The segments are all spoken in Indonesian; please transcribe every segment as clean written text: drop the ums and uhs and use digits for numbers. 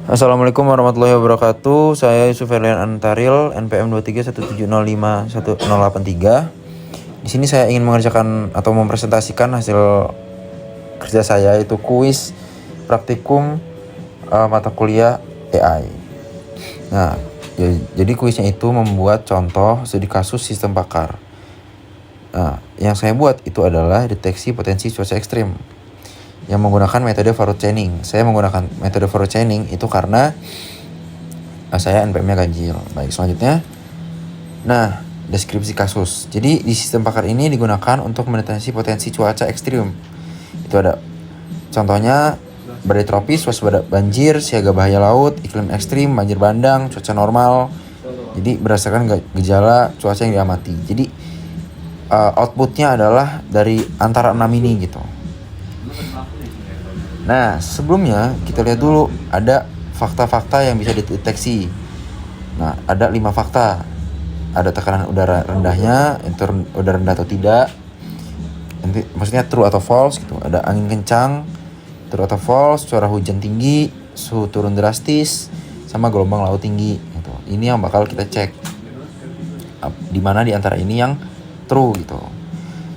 Assalamualaikum warahmatullahi wabarakatuh. Saya Yusuf Erlian Antaril, NPM 2317051083. Di sini saya ingin mengerjakan atau mempresentasikan hasil kerja saya, yaitu kuis praktikum mata kuliah AI. Nah, jadi kuisnya itu membuat contoh studi kasus sistem pakar. Nah, yang saya buat itu adalah deteksi potensi cuaca ekstrim yang menggunakan metode forward chaining. Saya menggunakan metode forward chaining itu karena saya NPM-nya ganjil. Baik, selanjutnya. Nah, deskripsi kasus. Jadi di sistem pakar ini digunakan untuk mendeteksi potensi cuaca ekstrim. Itu ada contohnya badai tropis, waspada banjir, siaga bahaya laut, iklim ekstrim, banjir bandang, cuaca normal. Jadi berdasarkan gejala cuaca yang diamati. Jadi outputnya adalah dari antara 6 ini gitu. Nah, sebelumnya kita lihat dulu ada fakta-fakta yang bisa dideteksi. Nah, ada 5 fakta. Ada tekanan udara rendahnya, itu udara rendah atau tidak. Nanti maksudnya true atau false gitu. Ada angin kencang, true atau false, curah hujan tinggi, suhu turun drastis, sama gelombang laut tinggi gitu. Ini yang bakal kita cek. Di mana di antara ini yang true gitu.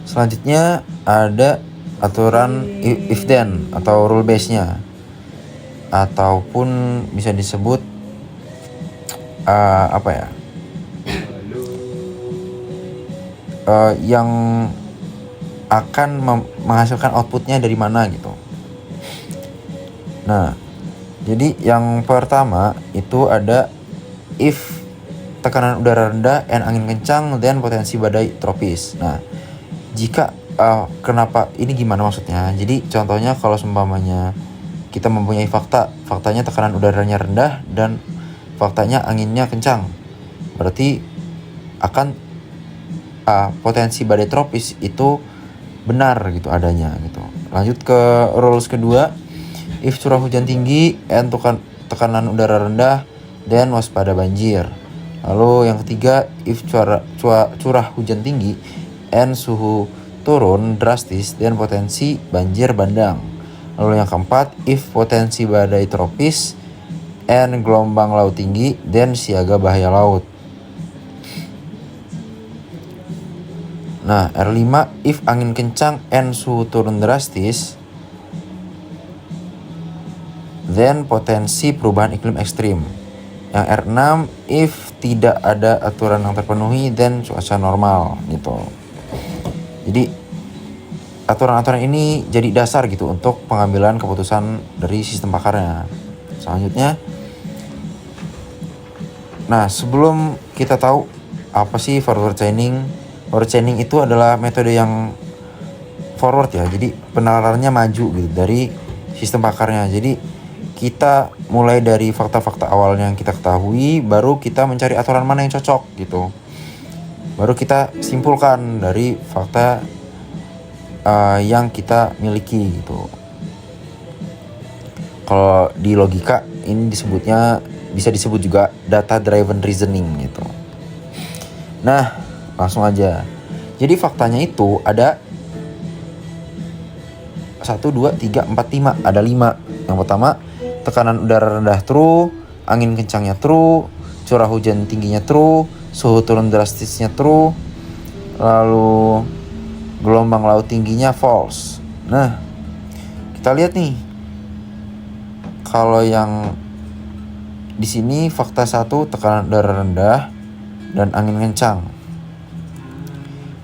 Selanjutnya ada aturan if then atau rule base-nya, ataupun bisa disebut yang akan menghasilkan outputnya dari mana gitu. Nah, jadi yang pertama itu ada if tekanan udara rendah and angin kencang then potensi badai tropis. Nah, jika kenapa ini gimana maksudnya? Jadi contohnya kalau seumpamanya kita mempunyai faktanya tekanan udaranya rendah dan faktanya anginnya kencang, berarti akan potensi badai tropis itu benar gitu adanya gitu. Lanjut ke rules kedua, if curah hujan tinggi and tekanan udara rendah then waspada banjir. Lalu yang ketiga, if curah hujan tinggi and suhu turun drastis dan potensi banjir bandang. Lalu yang keempat, if potensi badai tropis and gelombang laut tinggi dan siaga bahaya laut. Nah, R5, if angin kencang and suhu turun drastis then potensi perubahan iklim ekstrim. Yang R6, if tidak ada aturan yang terpenuhi then cuaca normal gitu. Jadi aturan-aturan ini jadi dasar gitu untuk pengambilan keputusan dari sistem pakarnya. Selanjutnya, nah sebelum kita tahu apa sih forward chaining itu adalah metode yang forward ya. Jadi penalarannya maju gitu dari sistem pakarnya. Jadi kita mulai dari fakta-fakta awalnya yang kita ketahui, baru kita mencari aturan mana yang cocok gitu. Baru kita simpulkan dari fakta yang kita miliki gitu. Kalau di logika ini bisa disebut juga data driven reasoning gitu. Nah, langsung aja. Jadi faktanya itu ada 1, 2, 3, 4, 5. Ada 5. Yang pertama, tekanan udara rendah true, angin kencangnya true, curah hujan tingginya true, suhu turun drastisnya true, lalu gelombang laut tingginya false. Nah, kita lihat nih. Kalau yang di sini fakta 1 tekanan udara rendah dan angin kencang.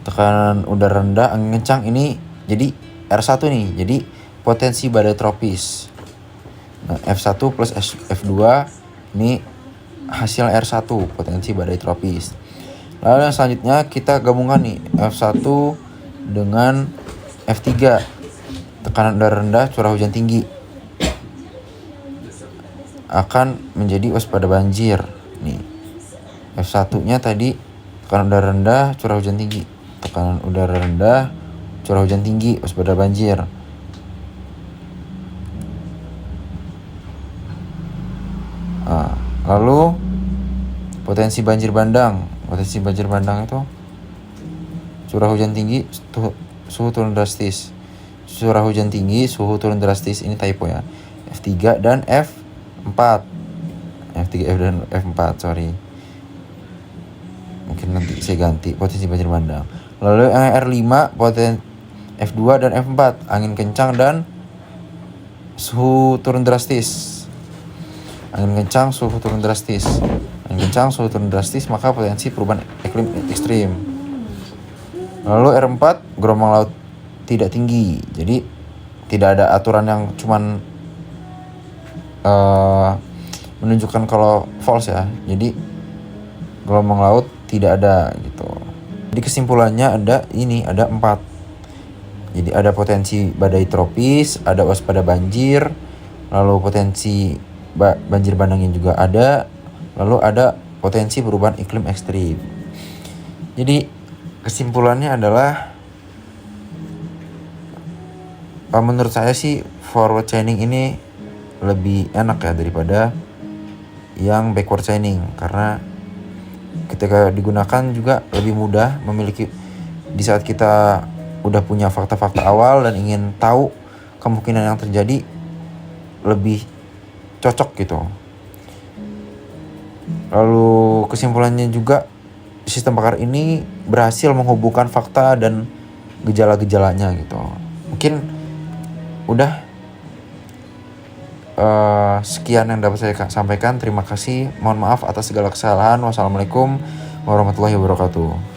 Tekanan udara rendah, angin kencang ini jadi R1 nih. Jadi potensi badai tropis. Nah, F1 plus F2 ini hasil R1, potensi badai tropis. Lalu yang selanjutnya kita gabungkan nih F1 dengan F3, tekanan udara rendah, curah hujan tinggi, akan menjadi waspada banjir. Nih, F1-nya tadi tekanan udara rendah, curah hujan tinggi. Tekanan udara rendah, curah hujan tinggi, waspada banjir. Nah, lalu potensi banjir bandang. Potensi banjir bandang itu curah hujan tinggi, suhu turun drastis. Curah hujan tinggi, suhu turun drastis, ini typo ya. F3 dan F4. F3F dan F4, sorry. Mungkin nanti saya ganti potensi banjir bandang. Lalu yang R5 potensi F2 dan F4, angin kencang dan suhu turun drastis. Angin kencang, suhu turun drastis. Angin kencang, suhu turun drastis, maka potensi perubahan iklim ekstrim. Lalu R4, gelombang laut tidak tinggi. Jadi tidak ada aturan yang cuman menunjukkan kalau false ya. Jadi gelombang laut tidak ada gitu. Jadi kesimpulannya ada 4. Jadi ada potensi badai tropis, ada waspada banjir, lalu potensi banjir bandangnya juga ada, lalu ada potensi perubahan iklim ekstrim. Jadi kesimpulannya adalah menurut saya sih forward chaining ini lebih enak ya daripada yang backward chaining, karena ketika digunakan juga lebih mudah memiliki di saat kita udah punya fakta-fakta awal dan ingin tahu kemungkinan yang terjadi lebih cocok gitu. Lalu kesimpulannya juga sistem pakar ini berhasil menghubungkan fakta dan gejala-gejalanya gitu. Mungkin udah sekian yang dapat saya sampaikan. Terima kasih. Mohon maaf atas segala kesalahan. Wassalamualaikum warahmatullahi wabarakatuh.